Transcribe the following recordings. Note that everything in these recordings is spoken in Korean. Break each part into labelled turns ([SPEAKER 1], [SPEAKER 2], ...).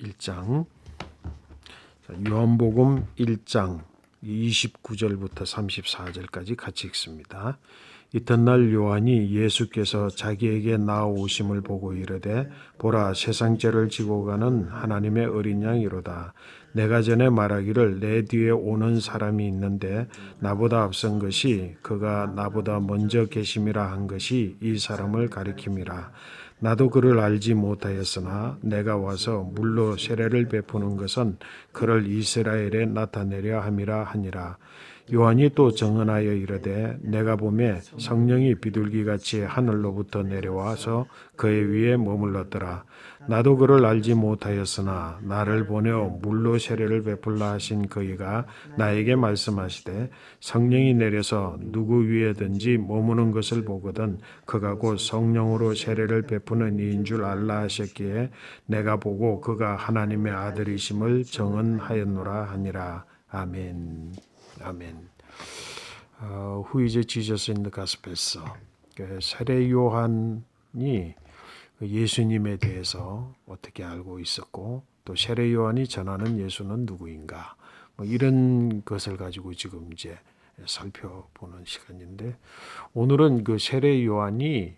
[SPEAKER 1] 1장. 요한복음 1장 29절부터 34절까지 같이 읽습니다. 이튿날 요한이 예수께서 자기에게 나아오심을 보고 이르되 보라 세상 죄를 지고 가는 하나님의 어린 양이로다. 내가 전에 말하기를 내 뒤에 오는 사람이 있는데 나보다 앞선 것이 그가 나보다 먼저 계심이라 한 것이 이 사람을 가리킴이라. 나도 그를 알지 못하였으나 내가 와서 물로 세례를 베푸는 것은 그를 이스라엘에 나타내려 함이라 하니라. 요한이 또 증언하여 이르되 내가 보매 성령이 비둘기같이 하늘로부터 내려와서 그의 위에 머물렀더라. 나도 그를 알지 못하였으나 나를 보내어 물로 세례를 베풀라 하신 그이가 나에게 말씀하시되 성령이 내려서 누구 위에든지 머무는 것을 보거든 그가 곧 성령으로 세례를 베푸는 이인 줄 알라 하셨기에 내가 보고 그가 하나님의 아들이심을 증언하였노라 하니라. 아멘. 아멘. Who is Jesus in the Gospels? 세례 요한이 예수님에 대해서 어떻게 알고 있었고 또 세례 요한이 전하는 예수는 누구인가? 이런 것을 가지고 지금 이제 살펴보는 시간인데 오늘은 그 세례 요한이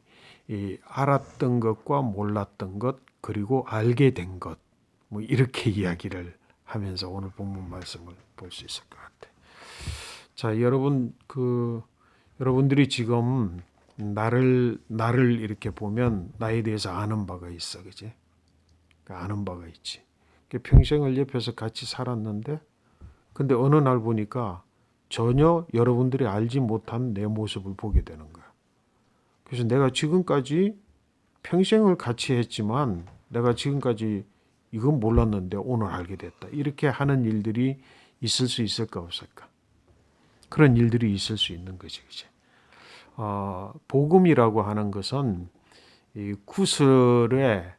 [SPEAKER 1] 알았던 것과 몰랐던 것 그리고 알게 된 것 이렇게 이야기를 하면서 오늘 본문 말씀을 볼 수 있을 것 같아요. 자, 여러분들이 지금 나를 이렇게 보면 나에 대해서 아는 바가 있어, 그지? 아는 바가 있지. 평생을 옆에서 같이 살았는데, 근데 어느 날 보니까 전혀 여러분들이 알지 못한 내 모습을 보게 되는 거야. 그래서 내가 지금까지 평생을 같이 했지만, 내가 지금까지 이건 몰랐는데 오늘 알게 됐다. 이렇게 하는 일들이 있을 수 있을까 없을까? 그런 일들이 있을 수 있는 거지, 그치? 복음이라고 하는 것은 이 구설에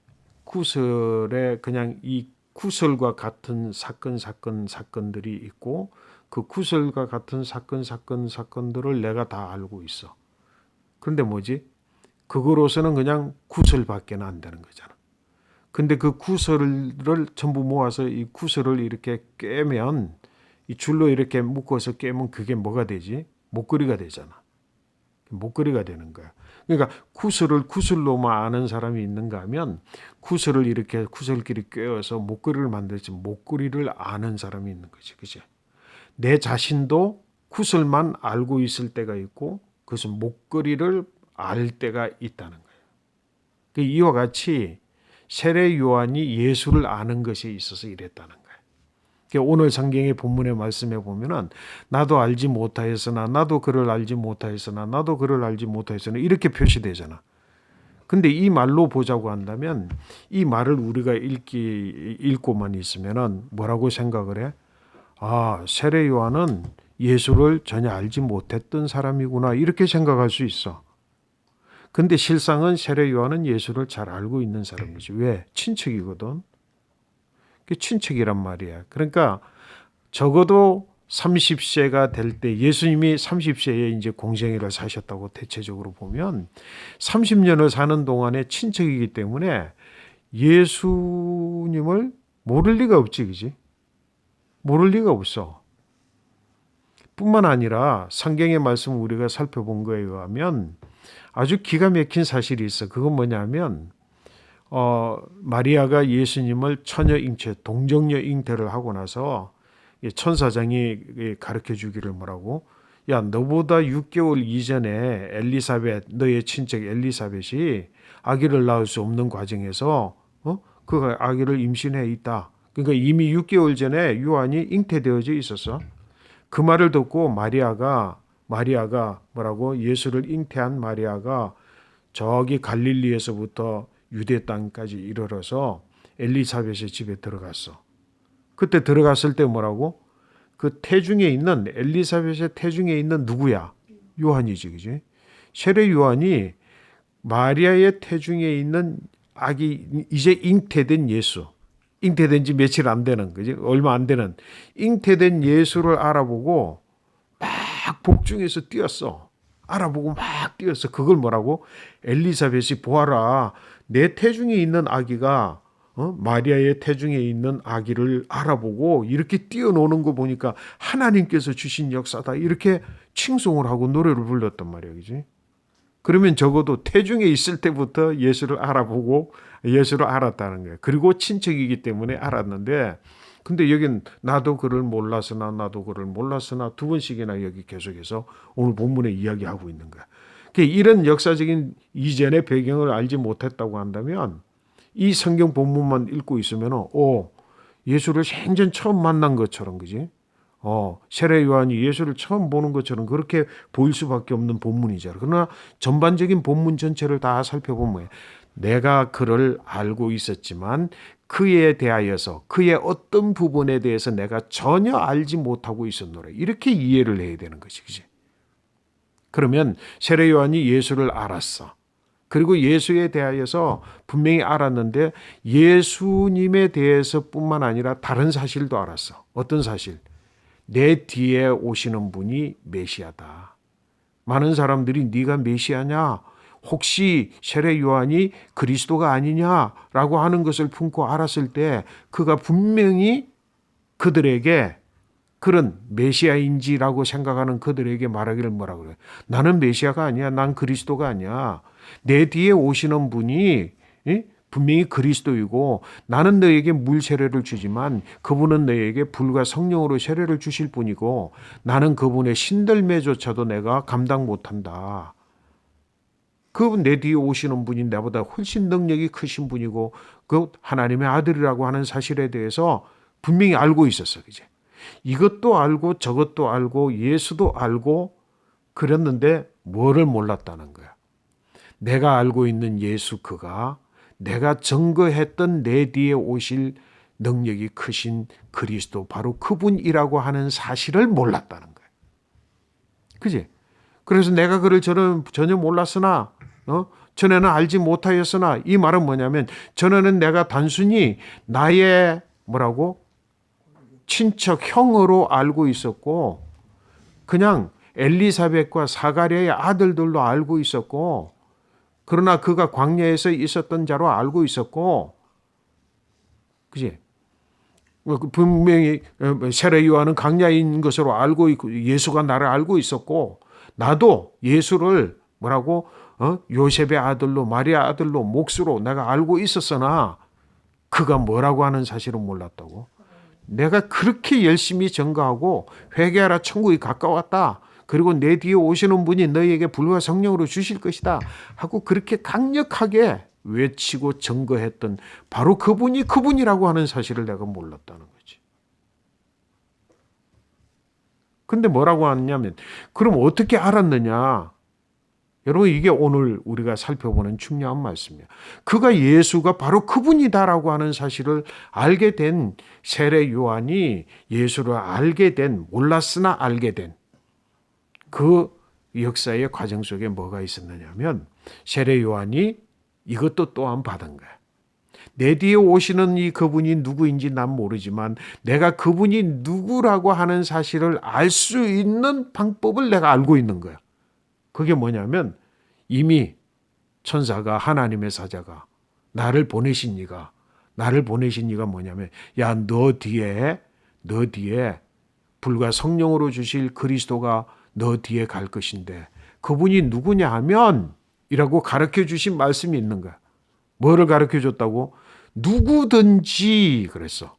[SPEAKER 1] 그냥 이 구설과 같은 사건들이 있고 그 구설과 같은 사건들을 내가 다 알고 있어. 그런데 뭐지? 그거로서는 그냥 구설밖에는 안 되는 거잖아. 근데 그 구설을 전부 모아서 이 구설을 이렇게 꿰면 이 줄로 이렇게 묶어서 꿰면 그게 뭐가 되지? 목걸이가 되잖아. 목걸이가 되는 거야. 그러니까 구슬로만 아는 사람이 있는가 하면 구슬을 이렇게 구슬끼리 꿰어서 목걸이를 만들지 목걸이를 아는 사람이 있는 거지. 그치? 내 자신도 구슬만 알고 있을 때가 있고 그것은 목걸이를 알 때가 있다는 거예요. 이와 같이 세례 요한이 예수를 아는 것에 있어서 이랬다는 거예요. 오늘 성경의 본문의 말씀에 보면은 나도 알지 못하였으나 나도 그를 알지 못하였으나 나도 그를 알지 못하였으나 이렇게 표시되잖아. 근데 이 말로 보자고 한다면 이 말을 우리가 읽고만 있으면은 뭐라고 생각을 해? 아, 세례 요한은 예수를 전혀 알지 못했던 사람이구나 이렇게 생각할 수 있어. 근데 실상은 세례 요한은 예수를 잘 알고 있는 사람이지. 왜? 친척이거든. 그 친척이란 말이야. 그러니까 적어도 30세가 될 때 예수님이 30세에 이제 공생애를 사셨다고 대체적으로 보면 30년을 사는 동안에 친척이기 때문에 예수님을 모를 리가 없지, 그지? 모를 리가 없어. 뿐만 아니라 성경의 말씀을 우리가 살펴본 거에 의하면 아주 기가 막힌 사실이 있어. 그건 뭐냐면 마리아가 예수님을 처녀 잉태, 동정녀 잉태를 하고 나서 천사장이 가르쳐 주기를 뭐라고? 야, 너보다 6개월 이전에 엘리사벳, 너의 친척 엘리사벳이 아기를 낳을 수 없는 과정에서 그 아기를 임신해 있다. 그러니까 이미 6개월 전에 요한이 잉태되어져 있었어. 그 말을 듣고 마리아가 뭐라고? 예수를 잉태한 마리아가 저기 갈릴리에서부터 유대 땅까지 이르러서 엘리사벳의 집에 들어갔어. 그때 들어갔을 때 뭐라고? 그 태중에 있는 엘리사벳의 태중에 있는 누구야? 요한이지, 그지? 세례 요한이 마리아의 태중에 있는 아기 이제 잉태된 예수, 잉태된 지 며칠 안 되는, 그지? 얼마 안 되는 잉태된 예수를 알아보고 막 복중에서 뛰었어. 알아보고 막 뛰었어. 그걸 뭐라고? 엘리사벳이 보아라. 내 태중에 있는 아기가 마리아의 태중에 있는 아기를 알아보고 이렇게 뛰어노는 거 보니까 하나님께서 주신 역사다 이렇게 칭송을 하고 노래를 불렀단 말이야, 그지? 그러면 적어도 태중에 있을 때부터 예수를 알아보고 예수를 알았다는 거예요. 그리고 친척이기 때문에 알았는데, 근데 여긴 나도 그를 몰랐으나 두 번씩이나 여기 계속해서 오늘 본문에 이야기하고 있는 거야. 이런 역사적인 이전의 배경을 알지 못했다고 한다면 이 성경 본문만 읽고 있으면 예수를 생전 처음 만난 것처럼, 그지? 세례 요한이 예수를 처음 보는 것처럼 그렇게 보일 수밖에 없는 본문이잖아. 그러나 전반적인 본문 전체를 다 살펴보면 내가 그를 알고 있었지만 그에 대하여서 그의 어떤 부분에 대해서 내가 전혀 알지 못하고 있었노라. 이렇게 이해를 해야 되는 것이, 그지? 그러면 세례 요한이 예수를 알았어. 그리고 예수에 대하여서 분명히 알았는데 예수님에 대해서뿐만 아니라 다른 사실도 알았어. 어떤 사실? 내 뒤에 오시는 분이 메시아다. 많은 사람들이 네가 메시아냐? 혹시 세례 요한이 그리스도가 아니냐라고 하는 것을 품고 알았을 때 그가 분명히 그들에게 그런 메시아인지라고 생각하는 그들에게 말하기를 뭐라 그래요? 나는 메시아가 아니야. 난 그리스도가 아니야. 내 뒤에 오시는 분이 분명히 그리스도이고 나는 너에게 물 세례를 주지만 그분은 너에게 불과 성령으로 세례를 주실 분이고 나는 그분의 신들매조차도 내가 감당 못한다. 그분 내 뒤에 오시는 분이 나보다 훨씬 능력이 크신 분이고 그 하나님의 아들이라고 하는 사실에 대해서 분명히 알고 있었어. 이제 이것도 알고 저것도 알고 예수도 알고 그랬는데 뭐를 몰랐다는 거야. 내가 알고 있는 예수 그가 내가 증거했던 내 뒤에 오실 능력이 크신 그리스도 바로 그분이라고 하는 사실을 몰랐다는 거야. 그지? 그래서 내가 그를 전혀 몰랐으나 전에는 알지 못하였으나 이 말은 뭐냐면 전에는 내가 단순히 나의 뭐라고? 친척 형으로 알고 있었고 그냥 엘리사벳과 사가랴의 아들들로 알고 있었고 그러나 그가 광야에서 있었던 자로 알고 있었고 그지? 분명히 세례 요한은 광야인 것으로 알고 있고 예수가 나를 알고 있었고 나도 예수를 뭐라고 요셉의 아들로 마리아 아들로 몫으로 내가 알고 있었으나 그가 뭐라고 하는 사실은 몰랐다고. 내가 그렇게 열심히 증거하고 회개하라 천국이 가까웠다. 그리고 내 뒤에 오시는 분이 너희에게 불과 성령으로 주실 것이다 하고 그렇게 강력하게 외치고 증거했던 바로 그분이 그분이라고 하는 사실을 내가 몰랐다는 거지. 근데 뭐라고 하느냐면 그럼 어떻게 알았느냐? 여러분 이게 오늘 우리가 살펴보는 중요한 말씀이에요. 그가 예수가 바로 그분이다라고 하는 사실을 알게 된 세례 요한이 예수를 알게 된 몰랐으나 알게 된 그 역사의 과정 속에 뭐가 있었느냐면 세례 요한이 이것도 또한 받은 거야. 내 뒤에 오시는 이 그분이 누구인지 난 모르지만 내가 그분이 누구라고 하는 사실을 알 수 있는 방법을 내가 알고 있는 거야. 그게 뭐냐면 이미 천사가 하나님의 사자가 나를 보내신 이가 뭐냐면 야 너 뒤에 불과 성령으로 주실 그리스도가 너 뒤에 갈 것인데 그분이 누구냐 하면 이라고 가르쳐 주신 말씀이 있는 거야. 뭐를 가르쳐 줬다고? 누구든지 그랬어.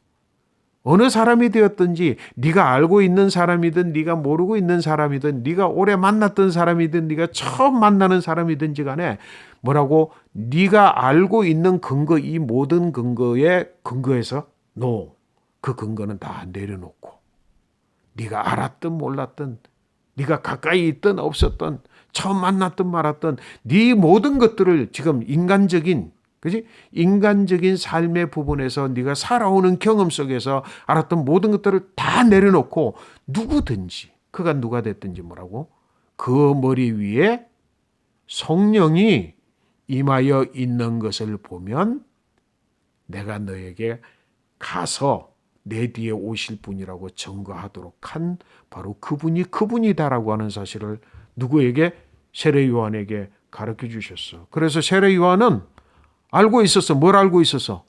[SPEAKER 1] 어느 사람이 되었든지 네가 알고 있는 사람이든 네가 모르고 있는 사람이든 네가 오래 만났던 사람이든 네가 처음 만나는 사람이든지 간에 뭐라고 네가 알고 있는 근거 이 모든 근거에 근거에서 그 근거는 다 내려놓고 네가 알았든 몰랐든 네가 가까이 있든 없었든 처음 만났든 말았든 네 모든 것들을 지금 그지? 인간적인 삶의 부분에서 네가 살아오는 경험 속에서 알았던 모든 것들을 다 내려놓고 누구든지 그가 누가 됐든지 뭐라고? 그 머리 위에 성령이 임하여 있는 것을 보면 내가 너에게 가서 내 뒤에 오실 분이라고 증거하도록 한 바로 그분이 그분이다라고 하는 사실을 누구에게? 세례 요한에게 가르쳐 주셨어. 그래서 세례 요한은 알고 있었어. 뭘 알고 있었어?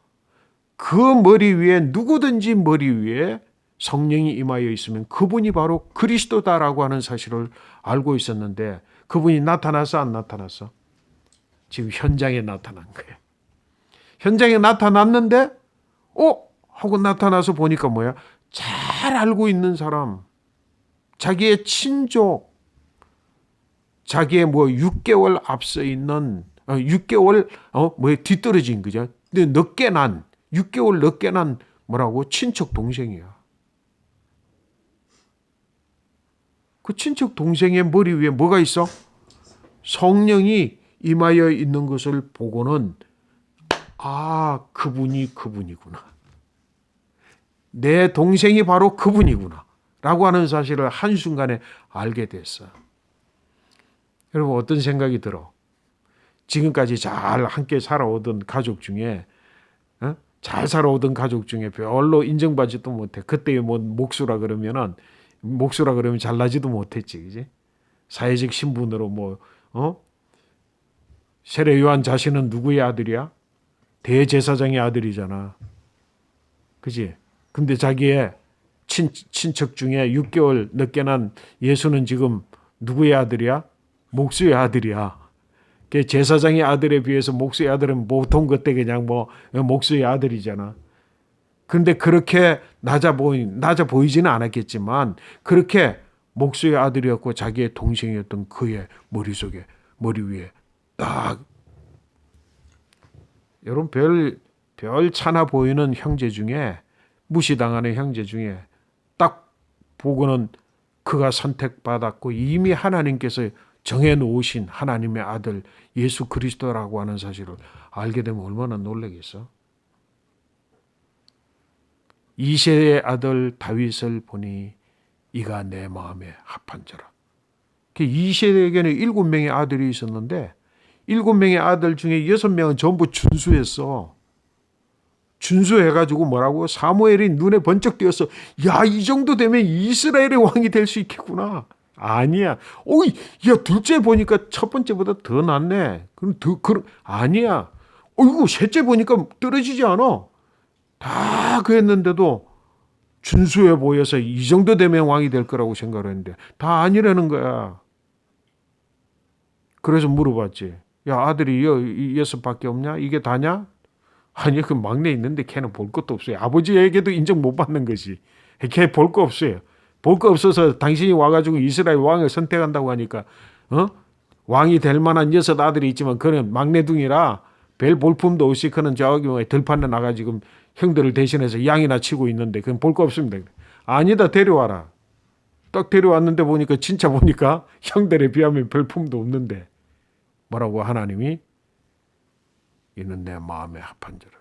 [SPEAKER 1] 그 머리 위에 누구든지 머리 위에 성령이 임하여 있으면 그분이 바로 그리스도다라고 하는 사실을 알고 있었는데 그분이 나타났어 안 나타났어? 지금 현장에 나타난 거예요. 현장에 나타났는데 하고 나타나서 보니까 뭐야? 잘 알고 있는 사람, 자기의 친족, 자기의 6개월 앞서 있는 6개월 뒤떨어진 거죠. 근데 늦게 난 6개월 늦게 난 뭐라고? 친척 동생이야. 그 친척 동생의 머리 위에 뭐가 있어? 성령이 임하여 있는 것을 보고는 그분이 그분이구나. 내 동생이 바로 그분이구나. 라고 하는 사실을 한순간에 알게 됐어. 여러분 어떤 생각이 들어? 지금까지 잘 함께 살아오던 가족 중에 잘 살아오던 가족 중에 별로 인정받지도 못해. 그때 목수라 그러면 잘나지도 못했지, 그지? 사회적 신분으로 세례 요한 자신은 누구의 아들이야? 대제사장의 아들이잖아, 그지? 근데 자기의 친척 중에 6개월 늦게 난 예수는 지금 누구의 아들이야? 목수의 아들이야. 제사장의 아들에 비해서 목수의 아들은 보통 그때 그냥 목수의 아들이잖아. 그런데 그렇게 낮아 보이지는 않았겠지만 그렇게 목수의 아들이었고 자기의 동생이었던 그의 머리 위에 딱 여러분 별 차나 보이는 형제 중에 무시당하는 형제 중에 딱 보고는 그가 선택받았고 이미 하나님께서 정해놓으신 하나님의 아들 예수 그리스도라고 하는 사실을 알게 되면 얼마나 놀라겠어? 이새의 아들 다윗을 보니 이가 내 마음에 합한 자라. 이새에게는 7명의 아들이 있었는데 7명의 아들 중에 6명은 전부 준수했어. 준수해가지고 뭐라고? 사무엘이 눈에 번쩍 띄었어. 야, 이 정도 되면 이스라엘의 왕이 될 수 있겠구나. 아니야. 야, 둘째 보니까 첫 번째보다 더 낫네. 아니야. 셋째 보니까 떨어지지 않아. 다 그랬는데도 준수해 보여서 이 정도 되면 왕이 될 거라고 생각을 했는데 다 아니라는 거야. 그래서 물어봤지. 야, 아들이 6밖에 없냐? 이게 다냐? 아니, 그 막내 있는데 걔는 볼 것도 없어요. 아버지에게도 인정 못 받는 것이. 걔 볼 거 없어요. 볼 거 없어서 당신이 와가지고 이스라엘 왕을 선택한다고 하니까 왕이 될 만한 6 아들이 있지만 그는 막내둥이라 별 볼품도 없이 그는 저기 들판에 나가지고 형들을 대신해서 양이나 치고 있는데 그건 볼 거 없습니다. 아니다, 데려와라. 딱 데려왔는데 보니까 진짜 보니까 형들에 비하면 별품도 없는데 뭐라고? 하나님이 이는 내 마음에 합한 자라.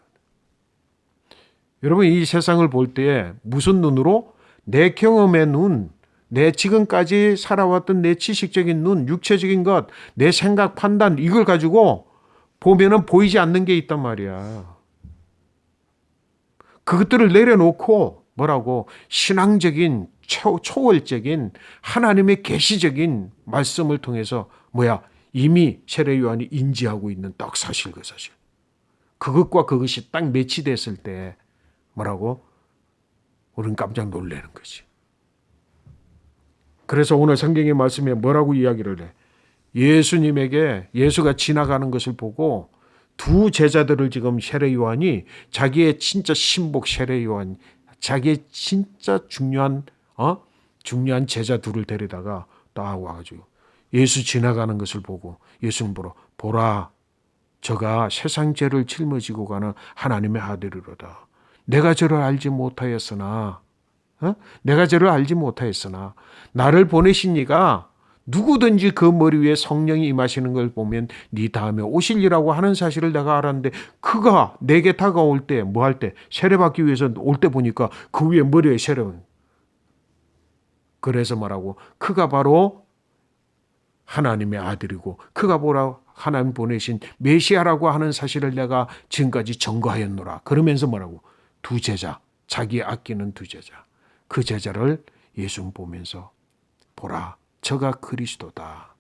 [SPEAKER 1] 여러분 이 세상을 볼 때 무슨 눈으로? 내 경험의 눈, 내 지금까지 살아왔던 내 지식적인 눈, 육체적인 것, 내 생각, 판단 이걸 가지고 보면은 보이지 않는 게 있단 말이야. 그것들을 내려놓고 뭐라고? 신앙적인 초월적인 하나님의 계시적인 말씀을 통해서 이미 세례 요한이 인지하고 있는 딱 사실 그 사실. 그것과 그것이 딱 매치됐을 때 뭐라고? 우리는 깜짝 놀라는 거지. 그래서 오늘 성경의 말씀에 뭐라고 이야기를 해? 예수가 지나가는 것을 보고 두 제자들을 지금 세례 요한이 자기의 진짜 신복 세례 요한, 자기의 진짜 중요한 제자 둘을 데리다가 딱 와가지고 예수 지나가는 것을 보고 예수는 보라 저가 세상 죄를 짊어지고 가는 하나님의 아들이로다. 내가 저를 알지 못하였으나 나를 보내신 이가 누구든지 그 머리 위에 성령이 임하시는 걸 보면 네 다음에 오실이라고 하는 사실을 내가 알았는데 그가 내게 다가올 때 세례받기 위해서 올 때 보니까 그 위에 머리에 세례는 그래서 말하고 그가 바로 하나님의 아들이고 그가 보라 하나님 보내신 메시아라고 하는 사실을 내가 지금까지 증거하였노라. 그러면서 뭐라고? 두 제자, 자기 아끼는 두 제자. 그 제자를 예수님 보면서 보라, 저가 그리스도다.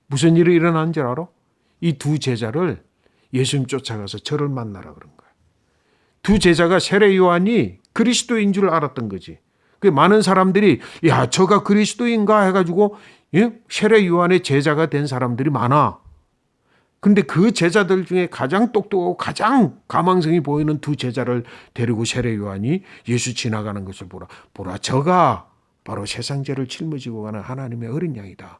[SPEAKER 1] 무슨 일이 일어난 줄 알아? 이 두 제자를 예수님 쫓아가서 저를 만나라 그런 거야. 두 제자가 세례 요한이 그리스도인 줄 알았던 거지. 그 많은 사람들이 야, 저가 그리스도인가 해가지고 세례 요한의 제자가 된 사람들이 많아. 근데 그 제자들 중에 가장 똑똑하고 가장 가망성이 보이는 두 제자를 데리고 세례 요한이 예수 지나가는 것을 보라. 저가 바로 세상 죄를 짊어지고 가는 하나님의 어린 양이다.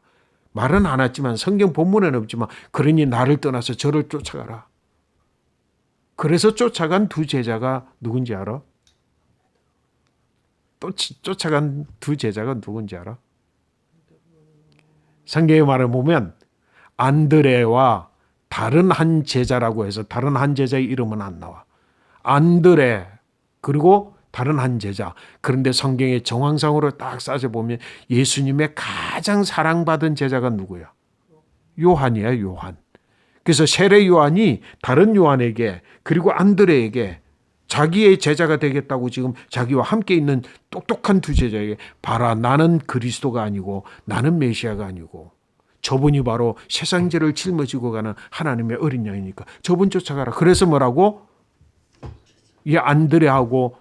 [SPEAKER 1] 말은 안 했지만 성경 본문에는 없지만 그러니 나를 떠나서 저를 쫓아가라. 그래서 쫓아간 두 제자가 누군지 알아? 또 쫓아간 두 제자가 누군지 알아? 성경의 말을 보면 안드레와 다른 한 제자라고 해서 다른 한 제자의 이름은 안 나와. 안드레 그리고 다른 한 제자. 그런데 성경의 정황상으로 딱 따져보면 예수님의 가장 사랑받은 제자가 누구야? 요한이야, 요한. 그래서 세례 요한이 다른 요한에게 그리고 안드레에게 자기의 제자가 되겠다고 지금 자기와 함께 있는 똑똑한 두 제자에게 봐라, 나는 그리스도가 아니고 나는 메시아가 아니고 저분이 바로 세상 죄를 짊어지고 가는 하나님의 어린 양이니까 저분 쫓아가라. 그래서 뭐라고? 이 안드레하고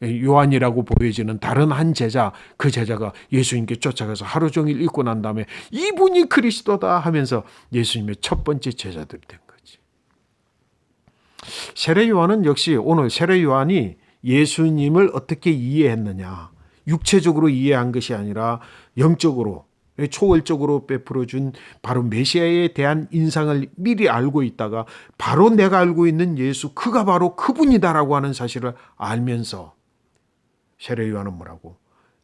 [SPEAKER 1] 요한이라고 보여지는 다른 한 제자, 그 제자가 예수님께 쫓아가서 하루 종일 있고 난 다음에 이분이 그리스도다 하면서 예수님의 첫 번째 제자들이 된 거지. 세례 요한은 역시 오늘 세례 요한이 예수님을 어떻게 이해했느냐, 육체적으로 이해한 것이 아니라 영적으로 초월적으로 베풀어준 바로 메시아에 대한 인상을 미리 알고 있다가 바로 내가 알고 있는 예수, 그가 바로 그분이다라고 하는 사실을 알면서 세례 요한은 뭐라고?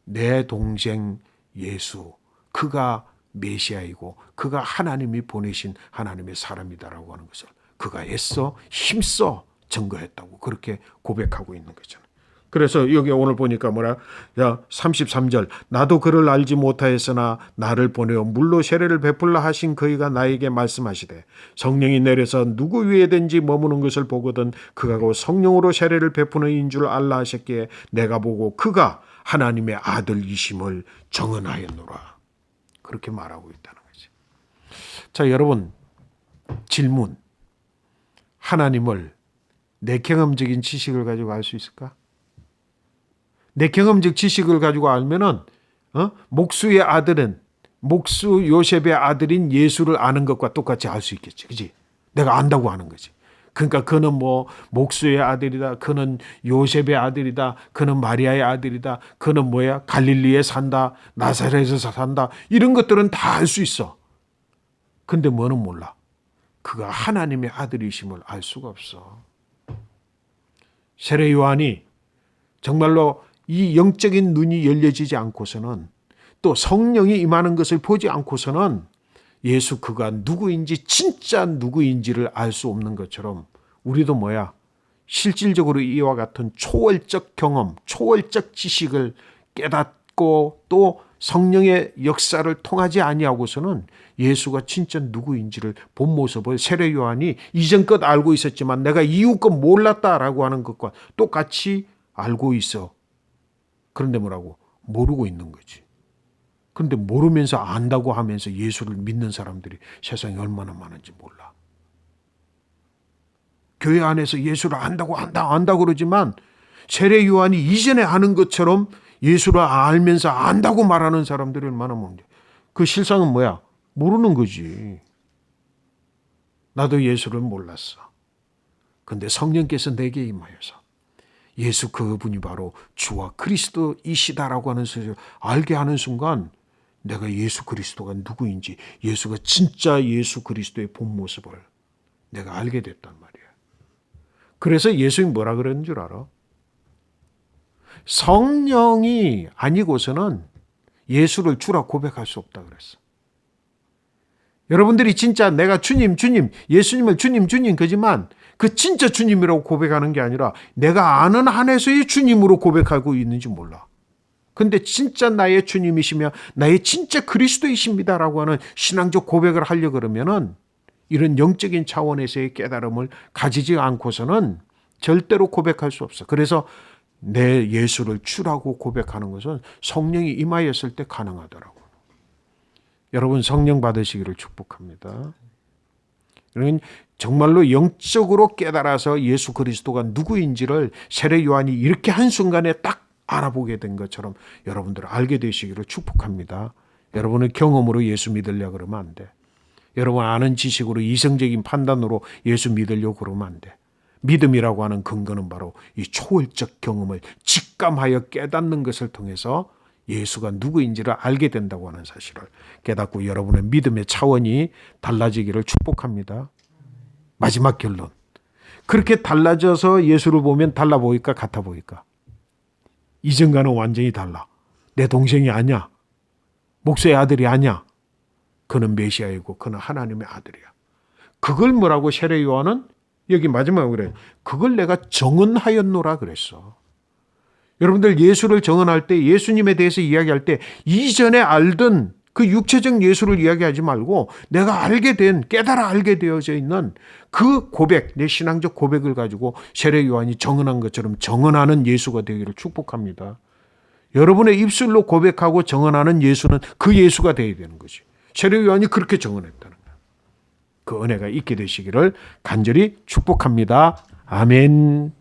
[SPEAKER 1] 내 동생 예수, 그가 메시아이고 그가 하나님이 보내신 하나님의 사람이다라고 하는 것을 그가 애써 힘써 증거했다고 그렇게 고백하고 있는 거잖아요. 그래서 여기 오늘 보니까 뭐라? 33절. 나도 그를 알지 못하였으나 나를 보내어 물로 세례를 베풀라 하신 그이가 나에게 말씀하시되 성령이 내려서 누구 위에든지 머무는 것을 보거든 그가 곧 성령으로 세례를 베푸는 이인 줄 알라 하셨기에 내가 보고 그가 하나님의 아들이심을 정언하였노라. 그렇게 말하고 있다는 거지. 자, 여러분, 질문. 하나님을 내 경험적인 지식을 가지고 알 수 있을까? 내 경험적 지식을 가지고 알면은 목수의 아들은 목수 요셉의 아들인 예수를 아는 것과 똑같이 알 수 있겠지, 그렇지? 내가 안다고 하는 거지. 그러니까 그는 뭐 목수의 아들이다, 그는 요셉의 아들이다, 그는 마리아의 아들이다, 그는 뭐야? 갈릴리에 산다, 나사렛에서 산다, 이런 것들은 다 알 수 있어. 근데 뭐는 몰라? 그가 하나님의 아들이심을 알 수가 없어. 세례 요한이 정말로 이 영적인 눈이 열려지지 않고서는 또 성령이 임하는 것을 보지 않고서는 예수 그가 누구인지 진짜 누구인지를 알 수 없는 것처럼 우리도 뭐야? 실질적으로 이와 같은 초월적 경험, 초월적 지식을 깨닫고 또 성령의 역사를 통하지 아니하고서는 예수가 진짜 누구인지를 본 모습을 세례 요한이 이전껏 알고 있었지만 내가 이후껏 몰랐다라고 하는 것과 똑같이 알고 있어. 그런데 뭐라고? 모르고 있는 거지. 그런데 모르면서 안다고 하면서 예수를 믿는 사람들이 세상에 얼마나 많은지 몰라. 교회 안에서 예수를 안다 그러지만 세례 요한이 이전에 아는 것처럼 예수를 알면서 안다고 말하는 사람들이 얼마나 많은지. 그 실상은 뭐야? 모르는 거지. 나도 예수를 몰랐어. 그런데 성령께서 내게 임하여서 예수 그분이 바로 주와 그리스도이시다라고 하는 사실을 알게 하는 순간 내가 예수 그리스도가 누구인지, 예수가 진짜 예수 그리스도의 본 모습을 내가 알게 됐단 말이야. 그래서 예수님이 뭐라 그러는 줄 알아? 성령이 아니고서는 예수를 주라 고백할 수 없다 그랬어. 여러분들이 진짜 내가 주님, 예수님을 주님 그지만 그 진짜 주님이라고 고백하는 게 아니라 내가 아는 한에서의 주님으로 고백하고 있는지 몰라. 근데 진짜 나의 주님이시며 나의 진짜 그리스도이십니다라고 하는 신앙적 고백을 하려고 그러면은 이런 영적인 차원에서의 깨달음을 가지지 않고서는 절대로 고백할 수 없어. 그래서 내 예수를 주라고 고백하는 것은 성령이 임하였을 때 가능하더라고. 여러분 성령 받으시기를 축복합니다. 여러분 정말로 영적으로 깨달아서 예수 그리스도가 누구인지를 세례 요한이 이렇게 한순간에 딱 알아보게 된 것처럼 여러분들 알게 되시기를 축복합니다. 여러분의 경험으로 예수 믿으려고 그러면 안 돼. 여러분 아는 지식으로 이성적인 판단으로 예수 믿으려고 그러면 안 돼. 믿음이라고 하는 근거는 바로 이 초월적 경험을 직감하여 깨닫는 것을 통해서 예수가 누구인지를 알게 된다고 하는 사실을 깨닫고 여러분의 믿음의 차원이 달라지기를 축복합니다. 마지막 결론. 그렇게 달라져서 예수를 보면 달라 보일까 같아 보일까? 이전과는 완전히 달라. 내 동생이 아니야. 목사의 아들이 아니야. 그는 메시아이고 그는 하나님의 아들이야. 그걸 뭐라고 세례 요한은 여기 마지막에 그래. 그걸 내가 정언하였노라 그랬어. 여러분들 예수를 정언할 때 예수님에 대해서 이야기할 때 이전에 알던 그 육체적 예수를 이야기하지 말고 내가 알게 된 깨달아 알게 되어져 있는 그 고백, 내 신앙적 고백을 가지고 세례 요한이 정언한 것처럼 정언하는 예수가 되기를 축복합니다. 여러분의 입술로 고백하고 정언하는 예수는 그 예수가 되어야 되는 거지. 세례 요한이 그렇게 정언했다는 거야. 그 은혜가 있게 되시기를 간절히 축복합니다. 아멘.